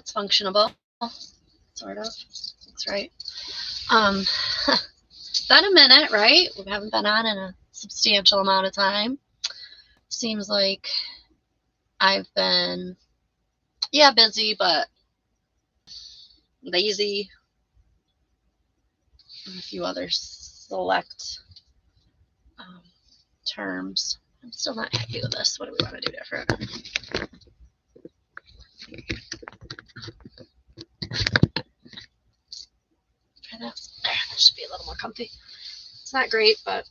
It's functionable, sort of. That's right. It's been a minute, right? We haven't been on in a substantial amount of time. Seems like I've been, yeah, busy, but lazy, and a few other select terms. I'm still not happy with this. What do we want to do different? Try this. There, that should be a little more comfy. It's not great, but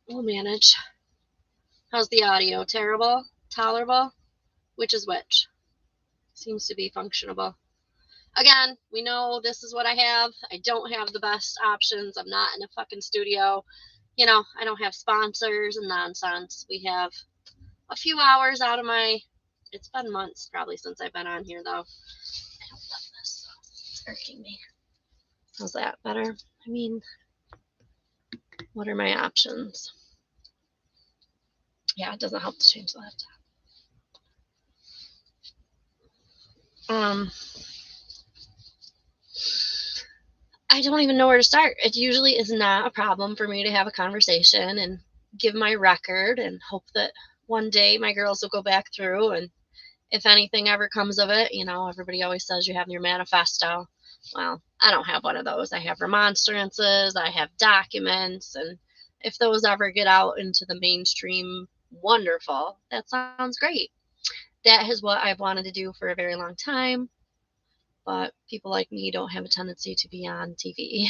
we'll manage. How's the audio? Terrible? Tolerable? Which is which? Seems to be functionable. Again, we know this is what I have. I don't have the best options. I'm not in a fucking studio. You know, I don't have sponsors and nonsense. We have a few hours out of my, it's been months probably since I've been on here though. I don't love this. It's irking me. How's that better? I mean, what are my options? Yeah, it doesn't help to change the laptop. I don't even know where to start. It usually is not a problem for me to have a conversation and give my record and hope that one day my girls will go back through, and if anything ever comes of it, you know, everybody always says you have your manifesto. Well, I don't have one of those. I have remonstrances, I have documents, and if those ever get out into the mainstream, wonderful. That sounds great. That is what I've wanted to do for a very long time. But people like me don't have a tendency to be on TV.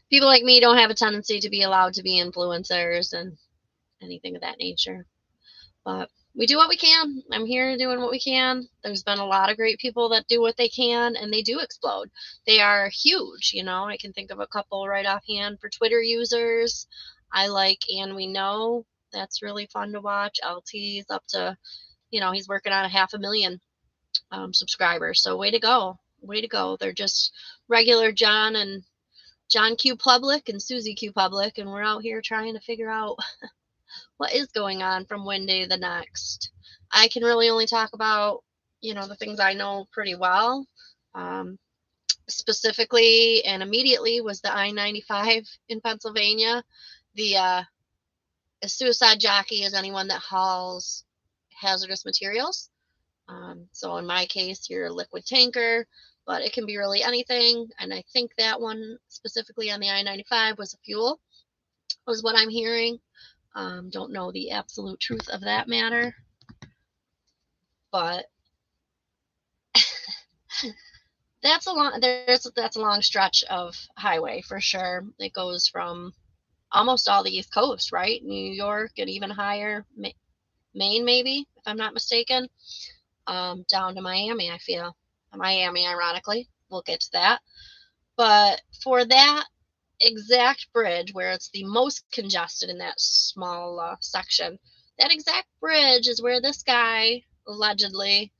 People like me don't have a tendency to be allowed to be influencers and anything of that nature. But we do what we can. I'm here doing what we can. There's been a lot of great people that do what they can, and they do explode. They are huge, you know. I can think of a couple right offhand for Twitter users. I like And We Know. That's really fun to watch. LT's up to, you know, he's working on 500,000 subscribers. So way to go. Way to go. They're just regular John and John Q. Public and Susie Q. Public, and we're out here trying to figure out what is going on from one day to the next. I can really only talk about, you know, the things I know pretty well. Specifically and immediately was the I-95 in Pennsylvania. A suicide jockey is anyone that hauls hazardous materials. So in my case, you're a liquid tanker, but it can be really anything. And I think that one specifically on the I-95 was a fuel, was what I'm hearing. Don't know the absolute truth of that matter, but that's a long stretch of highway for sure. It goes from almost all the East Coast, right? New York and even higher, Maine maybe, if I'm not mistaken. Down to Miami, I feel. Miami, ironically. We'll get to that. But for that exact bridge, where it's the most congested in that small section, that exact bridge is where this guy allegedly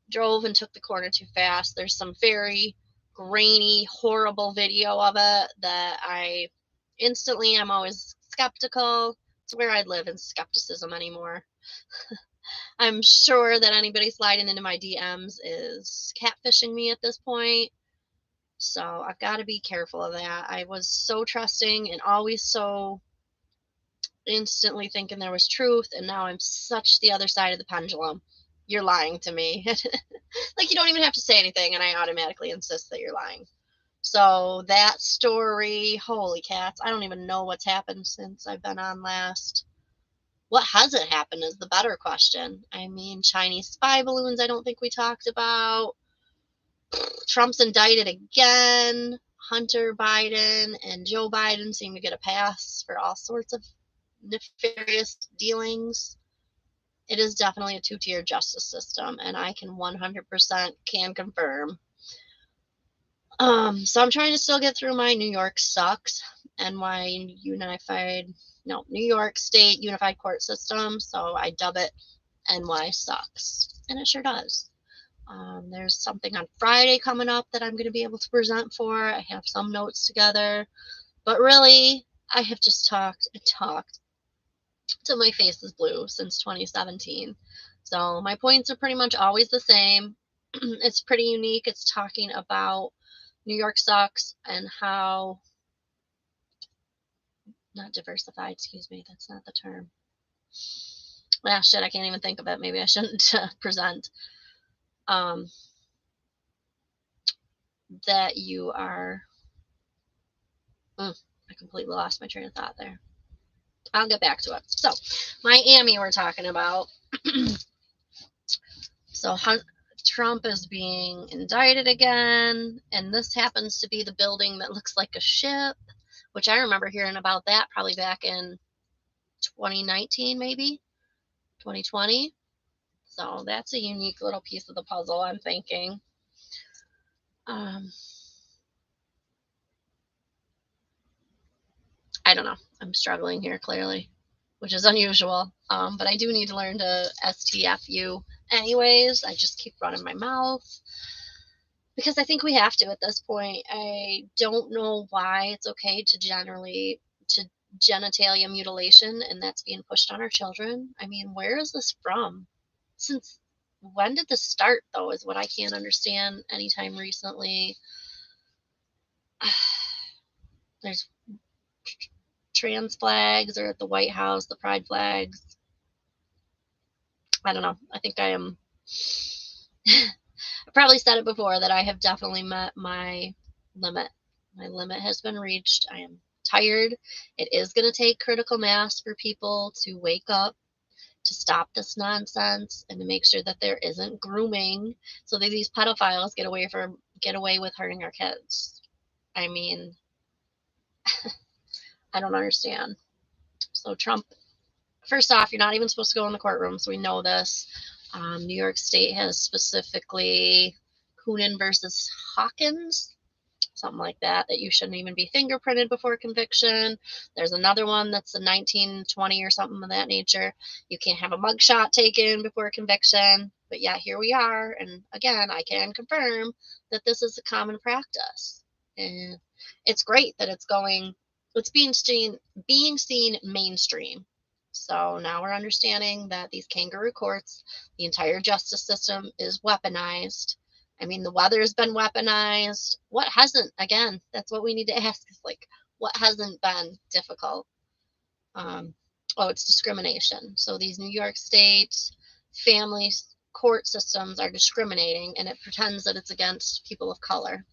drove and took the corner too fast. There's some very grainy, horrible video of it that I instantly am always skeptical. It's where I live in skepticism anymore. I'm sure that anybody sliding into my DMs is catfishing me at this point. So I've got to be careful of that. I was so trusting and always so instantly thinking there was truth, and now I'm such the other side of the pendulum. You're lying to me. Like, you don't even have to say anything, and I automatically insist that you're lying. So that story, holy cats, I don't even know what's happened since I've been on last. What hasn't happened is the better question. I mean, Chinese spy balloons, I don't think we talked about. Trump's indicted again. Hunter Biden and Joe Biden seem to get a pass for all sorts of nefarious dealings. It is definitely a two-tier justice system, and I can 100% can confirm. So I'm trying to still get through my New York sucks. New York State Unified Court System, so I dub it NY sucks, and it sure does. There's something on Friday coming up that I'm going to be able to present for. I have some notes together, but really, I have just talked and talked till my face is blue since 2017. So my points are pretty much always the same. It's pretty unique. It's talking about New York sucks and how, not diversified, excuse me, that's not the term. Ah, shit, I can't even think of it. Maybe I shouldn't present. That you are, I completely lost my train of thought there. I'll get back to it. So, Miami we're talking about. So, Trump is being indicted again, and this happens to be the building that looks like a ship, which I remember hearing about that probably back in 2019, maybe 2020. So that's a unique little piece of the puzzle, I'm thinking. I don't know. I'm struggling here, clearly, which is unusual. But I do need to learn to STFU anyways. I just keep running my mouth because I think we have to at this point. I don't know why it's okay to genitalia mutilation, and that's being pushed on our children. I mean, where is this from? Since when did this start, though, is what I can't understand anytime recently. There's trans flags are at the White House, the pride flags. I don't know. I think I am. I probably said it before that I have definitely met my limit. My limit has been reached. I am tired. It is going to take critical mass for people to wake up, to stop this nonsense, and to make sure that there isn't grooming so that these pedophiles get away with hurting our kids. I mean, I don't understand. So Trump, first off, you're not even supposed to go in the courtroom, so we know this. New York State has specifically Coonan versus Hawkins, something like that you shouldn't even be fingerprinted before conviction. There's another one that's a 1920 or something of that nature. You can't have a mugshot taken before conviction. But yeah, here we are. And again, I can confirm that this is a common practice. And it's great that it's being seen mainstream. So now we're understanding that these kangaroo courts, the entire justice system is weaponized. I mean, the weather's been weaponized. What hasn't? Again, that's what we need to ask is like, what hasn't been difficult? It's discrimination. So these New York State family court systems are discriminating, and it pretends that it's against people of color.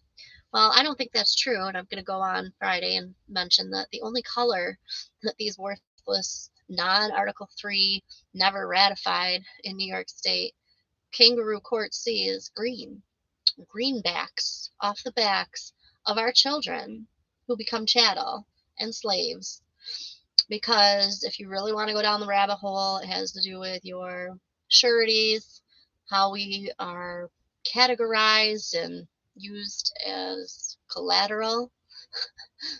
Well, I don't think that's true, and I'm going to go on Friday and mention that the only color that these worthless non-Article 3, never ratified in New York State kangaroo court see is green. Greenbacks off the backs of our children who become chattel and slaves. Because if you really want to go down the rabbit hole, it has to do with your sureties, how we are categorized and used as collateral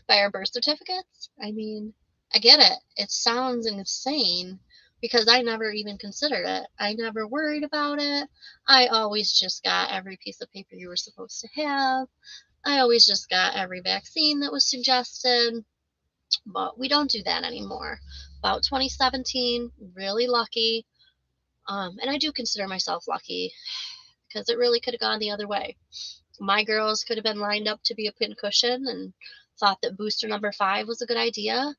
by our birth certificates. I mean, I get it. It sounds insane because I never even considered it. I never worried about it. I always just got every piece of paper you were supposed to have. I always just got every vaccine that was suggested. But we don't do that anymore. About 2017, really lucky. And I do consider myself lucky because it really could have gone the other way. My girls could have been lined up to be a pincushion and thought that booster number 5 was a good idea.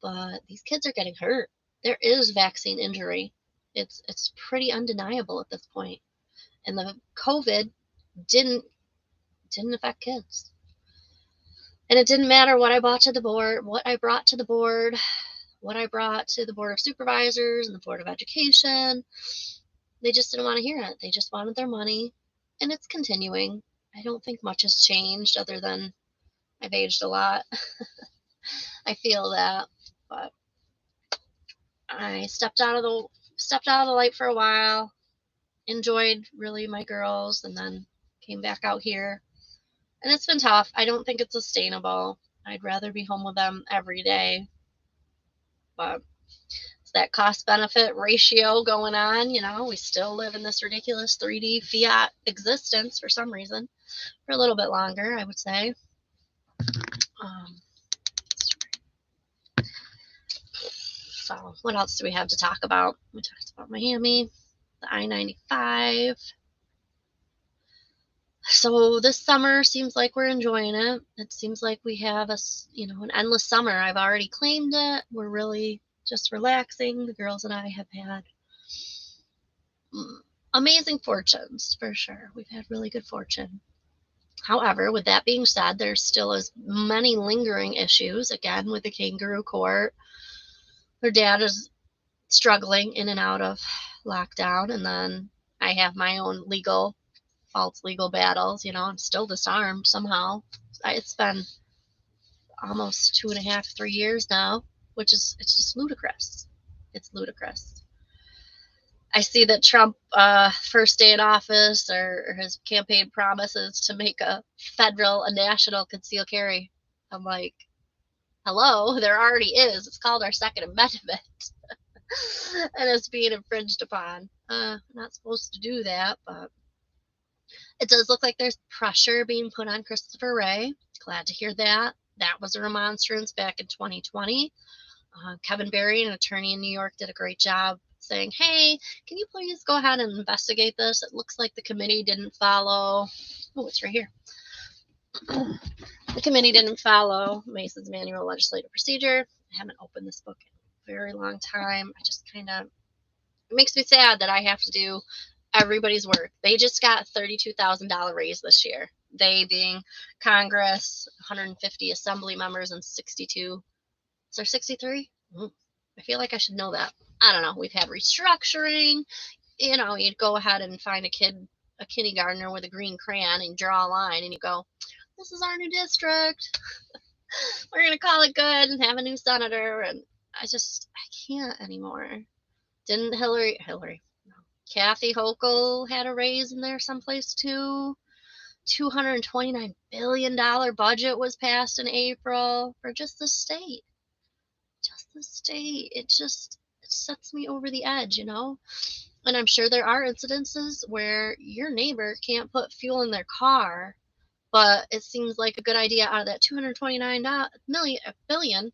But these kids are getting hurt. There is vaccine injury. It's pretty undeniable at this point. And the COVID didn't affect kids. And it didn't matter what I brought to the board, what I brought to the board of supervisors and the board of education. They just didn't want to hear it. They just wanted their money. And it's continuing. I don't think much has changed other than I've aged a lot. I feel that. But I stepped out of the light for a while, enjoyed really my girls, and then came back out here. And it's been tough. I don't think it's sustainable. I'd rather be home with them every day. But it's that cost-benefit ratio going on. We still live in this ridiculous 3D fiat existence for some reason. For a little bit longer, I would say. So what else do we have to talk about? We talked about Miami, the I-95. So this summer seems like we're enjoying it. It seems like we have an endless summer. I've already claimed it. We're really just relaxing. The girls and I have had amazing fortunes, for sure. We've had really good fortune. However, with that being said, there's still as many lingering issues, again, with the kangaroo court. Her dad is struggling in and out of lockdown, and then I have my own false legal battles. I'm still disarmed somehow. It's been almost 2.5, 3 years now, it's just ludicrous. It's ludicrous. I see that Trump, first day in office, or his campaign promises to make a national concealed carry. I'm like, hello, there already is. It's called our Second Amendment. And it's being infringed upon. Not supposed to do that, but it does look like there's pressure being put on Christopher Wray. Glad to hear that. That was a remonstrance back in 2020. Kevin Berry, an attorney in New York, did a great job saying, hey, can you please go ahead and investigate this? It looks like the committee didn't follow. Oh, it's right here. The committee didn't follow Mason's manual of legislative procedure. I haven't opened this book in a very long time. It makes me sad that I have to do everybody's work. They just got $32,000 raise this year. They being Congress, 150 assembly members, and 62. Is there 63? I feel like I should know that. I don't know. We've had restructuring. You'd go ahead and find a kindergartner with a green crayon, and draw a line, and you go, this is our new district. We're going to call it good and have a new senator. And I can't anymore. Didn't Kathy Hochul had a raise in there someplace too. $229 billion budget was passed in April for just the state. It sets me over the edge, And I'm sure there are incidences where your neighbor can't put fuel in their car, but it seems like a good idea. Out of that $229 billion,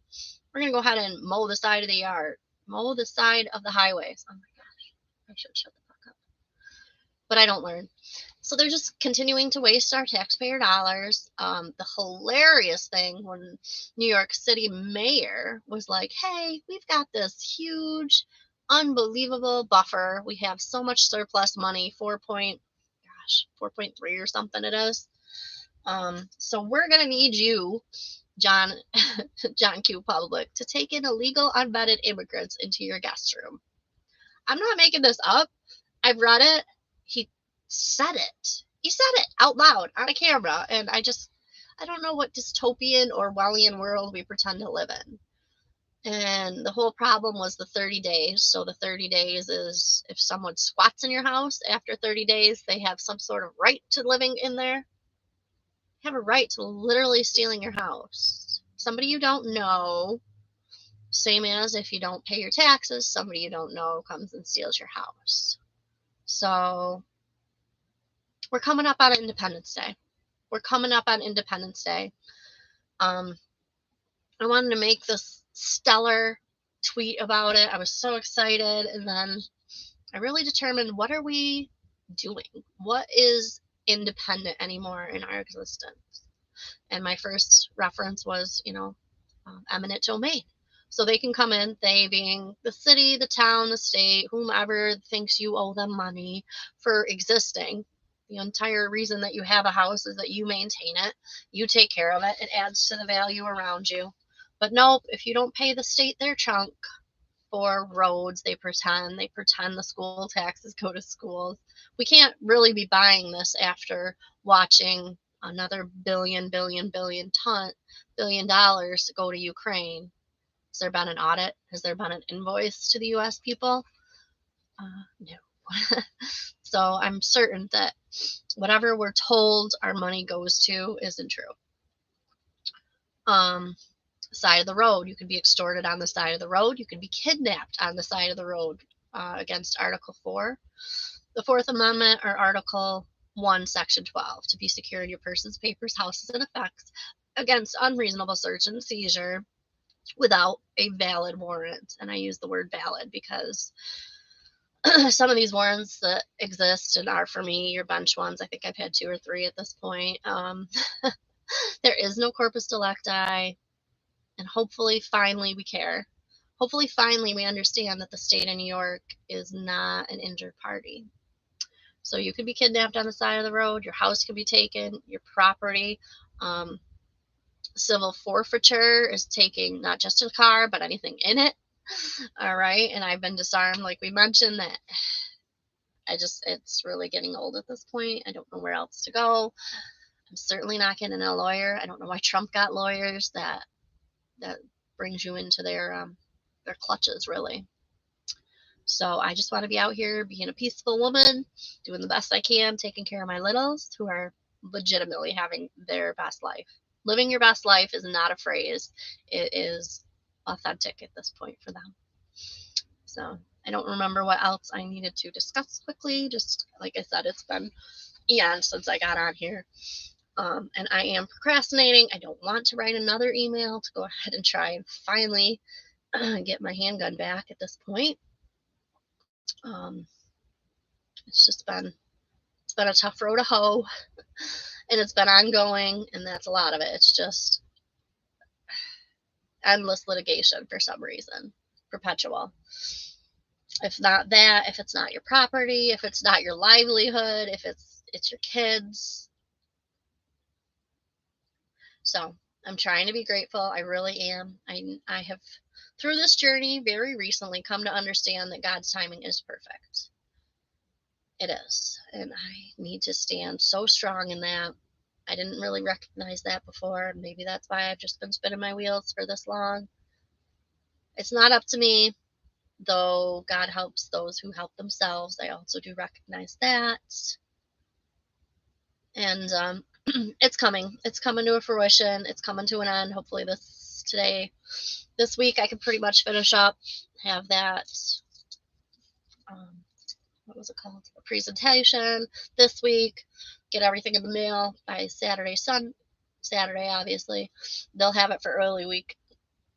we're going to go ahead and mow the side of the yard, mow the side of the highways. Oh my gosh, I should shut the fuck up. But I don't learn. So they're just continuing to waste our taxpayer dollars. The hilarious thing when New York City mayor was like, hey, we've got this huge, unbelievable buffer. We have so much surplus money, 4.3 or something it is. So we're going to need you, John Q. Public, to take in illegal, unvetted immigrants into your guest room. I'm not making this up. I've read it. He said it out loud on a camera, and I don't know what dystopian or Orwellian world we pretend to live in. And the whole problem was the 30 days. So the 30 days is if someone squats in your house after 30 days, they have some sort of right to living in there. They have a right to literally stealing your house. Somebody you don't know, same as if you don't pay your taxes, somebody you don't know comes and steals your house. So we're coming up on Independence Day. I wanted to make this stellar tweet about it. I was so excited. And then I really determined, what are we doing? What is independent anymore in our existence? And my first reference was, eminent domain. So they can come in, they being the city, the town, the state, whomever thinks you owe them money for existing. The entire reason that you have a house is that you maintain it, you take care of it, it adds to the value around you. But nope, if you don't pay the state their chunk for roads, they pretend the school taxes go to schools. We can't really be buying this after watching another billion dollars go to Ukraine. Has there been an audit? Has there been an invoice to the U.S. people? No. So I'm certain that whatever we're told our money goes to isn't true. Side of the road, you can be extorted on the side of the road. You can be kidnapped on the side of the road, against Article 4. The Fourth Amendment, or Article 1, Section 12, to be secured your persons, papers, houses, and effects against unreasonable search and seizure without a valid warrant. And I use the word valid because some of these warrants that exist and are for me, your bench ones, I think I've had 2 or 3 at this point. There is no corpus delicti, and hopefully, finally, we care. Hopefully, finally, we understand that the state of New York is not an injured party. So you could be kidnapped on the side of the road, your house could be taken, your property. Civil forfeiture is taking not just a car, but anything in it. All right. And I've been disarmed, like we mentioned, that it's really getting old at this point. I don't know where else to go. I'm certainly not getting a lawyer. I don't know why Trump got lawyers. That brings you into their clutches, really. So I just want to be out here being a peaceful woman, doing the best I can, taking care of my littles who are legitimately having their best life. Living your best life is not a phrase. It is authentic at this point for them. So I don't remember what else I needed to discuss quickly. Just like I said, it's been eons since I got on here. And I am procrastinating. I don't want to write another email to go ahead and try and finally get my handgun back at this point. It's been a tough road to hoe, and it's been ongoing, and that's a lot of it. It's just endless litigation for some reason, perpetual. If not that, if it's not your property, if it's not your livelihood, if it's your kids. So I'm trying to be grateful. I really am. I have, through this journey, very recently come to understand that God's timing is perfect. It is. And I need to stand so strong in that. I didn't really recognize that before. Maybe that's why I've just been spinning my wheels for this long. It's not up to me, though God helps those who help themselves. I also do recognize that. And it's coming. It's coming to a fruition. It's coming to an end. Hopefully this week, I can pretty much finish up, have that, what was it called? A presentation this week, get everything in the mail by Saturday, obviously. They'll have it for early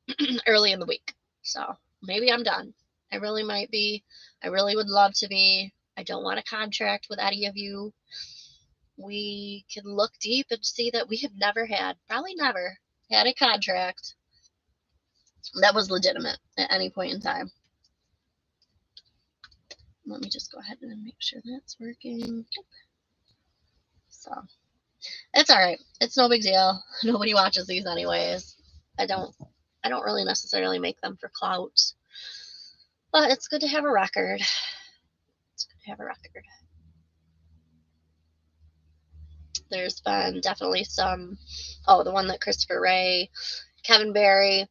in the week. So maybe I'm done. I really might be. I really would love to be. I don't want a contract with any of you. We can look deep and see that we have probably never had a contract that was legitimate at any point in time. Let me just go ahead and make sure that's working. So it's all right. It's no big deal. Nobody watches these anyways. I don't really necessarily make them for clout, but it's good to have a record. There's been definitely some, the one that Christopher Wray, Kevin Barry,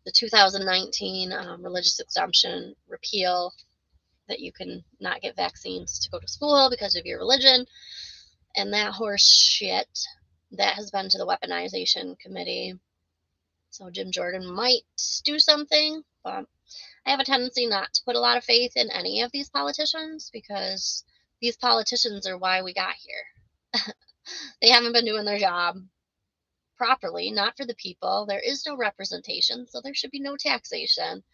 the 2019 religious exemption repeal, that you can not get vaccines to go to school because of your religion, and that horse shit, that has been to the weaponization committee. So Jim Jordan might do something, but I have a tendency not to put a lot of faith in any of these politicians, because these politicians are why we got here. They haven't been doing their job properly, not for the people. There is no representation, so there should be no taxation.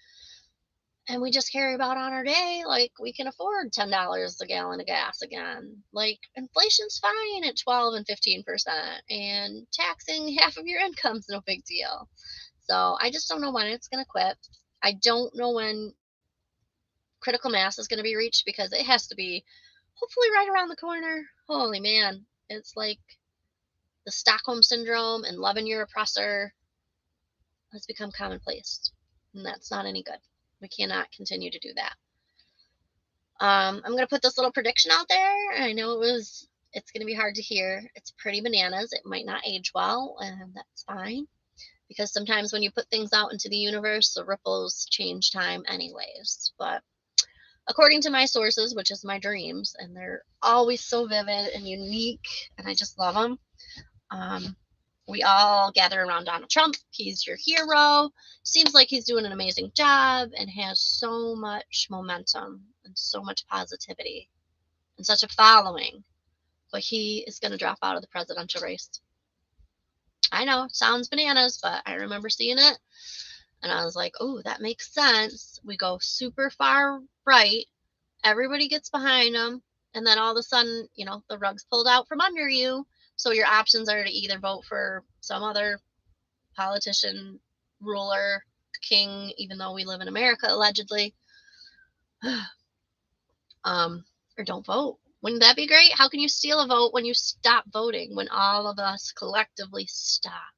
And we just carry about on our day like we can afford $10 a gallon of gas again. Like, inflation's fine at 12 and 15%, and taxing half of your income's no big deal. So I just don't know when it's going to quit. I don't know when critical mass is going to be reached, because it has to be hopefully right around the corner. Holy man, it's like the Stockholm syndrome and loving your oppressor has become commonplace, and that's not any good. We cannot continue to do that. I'm going to put this little prediction out there. I know it's going to be hard to hear. It's pretty bananas. It might not age well, and that's fine, because sometimes when you put things out into the universe, the ripples change time anyways. But according to my sources, which is my dreams, and they're always so vivid and unique, and I just love them, we all gather around Donald Trump. He's your hero. Seems like he's doing an amazing job and has so much momentum and so much positivity and such a following. But he is going to drop out of the presidential race. I know, sounds bananas, but I remember seeing it, and I was like, oh, that makes sense. We go super far right, everybody gets behind them, and then all of a sudden, you know, the rug's pulled out from under you. So your options are to either vote for some other politician, ruler, king, even though we live in America, allegedly, or don't vote. Wouldn't that be great? How can you steal a vote when you stop voting, when all of us collectively stop?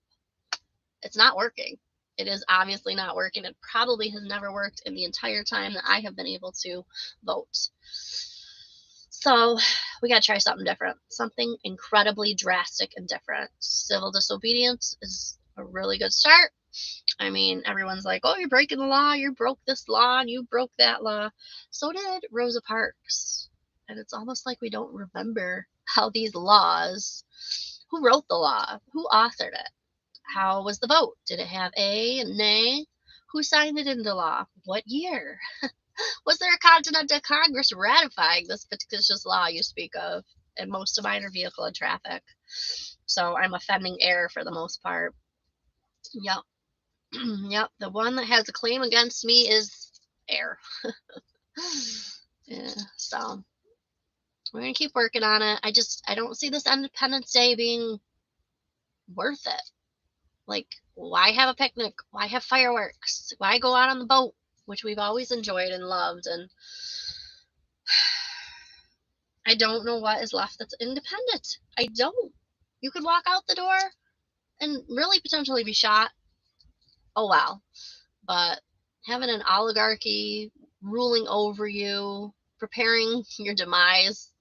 It's not working. It is obviously not working. It probably has never worked in the entire time that I have been able to vote. So we got to try something different, something incredibly drastic and different. Civil disobedience is a really good start. I mean, everyone's like, oh, you're breaking the law. You broke this law and you broke that law. So did Rosa Parks. And it's almost like we don't remember how these laws, who wrote the law, who authored it, how was the vote? Did it have a and nay? Who signed it into law? What year? Was there a Continental Congress ratifying this fictitious law you speak of? And most of mine are vehicle and traffic. So I'm offending air for the most part. Yep. Yep. The one that has a claim against me is air. Yeah. So we're going to keep working on it. I don't see this Independence Day being worth it. Like, why have a picnic? Why have fireworks? Why go out on the boat, which we've always enjoyed and loved? And I don't know what is left that's independent. I don't. You could walk out the door and really potentially be shot. Oh, wow. But having an oligarchy ruling over you, preparing your demise,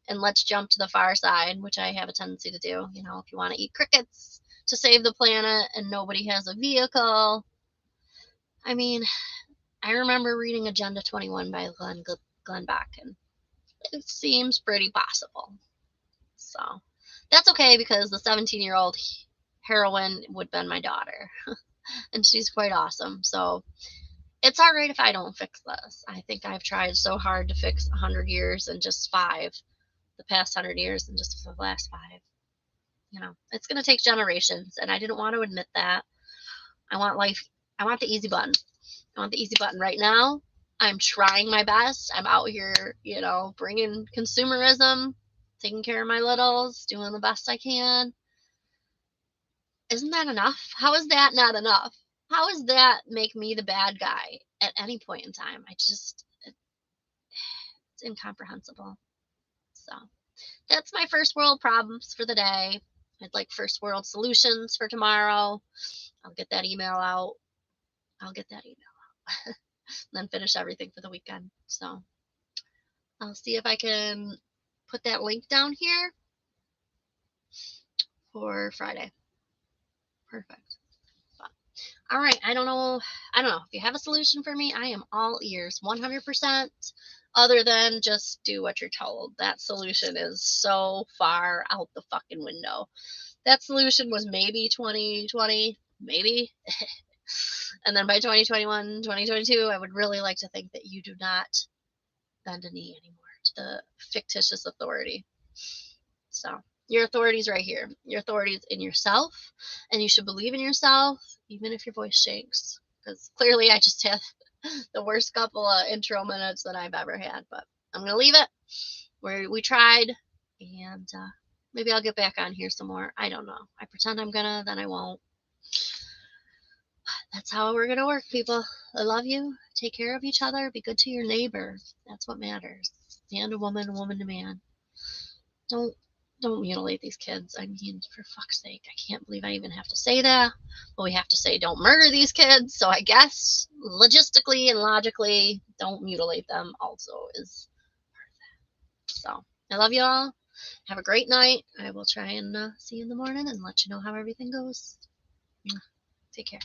and let's jump to the far side, which I have a tendency to do. You know, if you want to eat crickets to save the planet and nobody has a vehicle. I mean, I remember reading Agenda 21 by Glenn Beck, and it seems pretty possible. So that's okay, because the 17-year-old heroine would have been my daughter, and she's quite awesome. So it's all right if I don't fix this. I think I've tried so hard to fix 100 years in just 5, the past 100 years in just the last 5. You know, it's going to take generations, and I didn't want to admit that. I want the easy button. I want the easy button right now. I'm trying my best. I'm out here, you know, bringing consumerism, taking care of my littles, doing the best I can. Isn't that enough? How is that not enough? How does that make me the bad guy at any point in time? It's incomprehensible. So that's my first world problems for the day. I'd like first world solutions for tomorrow. I'll get that email out. And then finish everything for the weekend. So I'll see if I can put that link down here for Friday. Perfect. But, all right. I don't know. If you have a solution for me, I am all ears, 100%. Other than just do what you're told. That solution is so far out the fucking window. That solution was maybe 2020, maybe. And then by 2021, 2022, I would really like to think that you do not bend a knee anymore to the fictitious authority. So your authority is right here. Your authority is in yourself, and you should believe in yourself, even if your voice shakes. Because clearly I just have the worst couple of intro minutes that I've ever had. But I'm going to leave it where we tried, and maybe I'll get back on here some more. I don't know. I pretend I'm going to, then I won't. That's how we're going to work, people. I love you. Take care of each other. Be good to your neighbor. That's what matters. Man to woman, woman to man. Don't mutilate these kids. I mean, for fuck's sake, I can't believe I even have to say that. But we have to say don't murder these kids. So I guess logistically and logically, don't mutilate them also is part of that. So I love you all. Have a great night. I will try and see you in the morning and let you know how everything goes. Take care.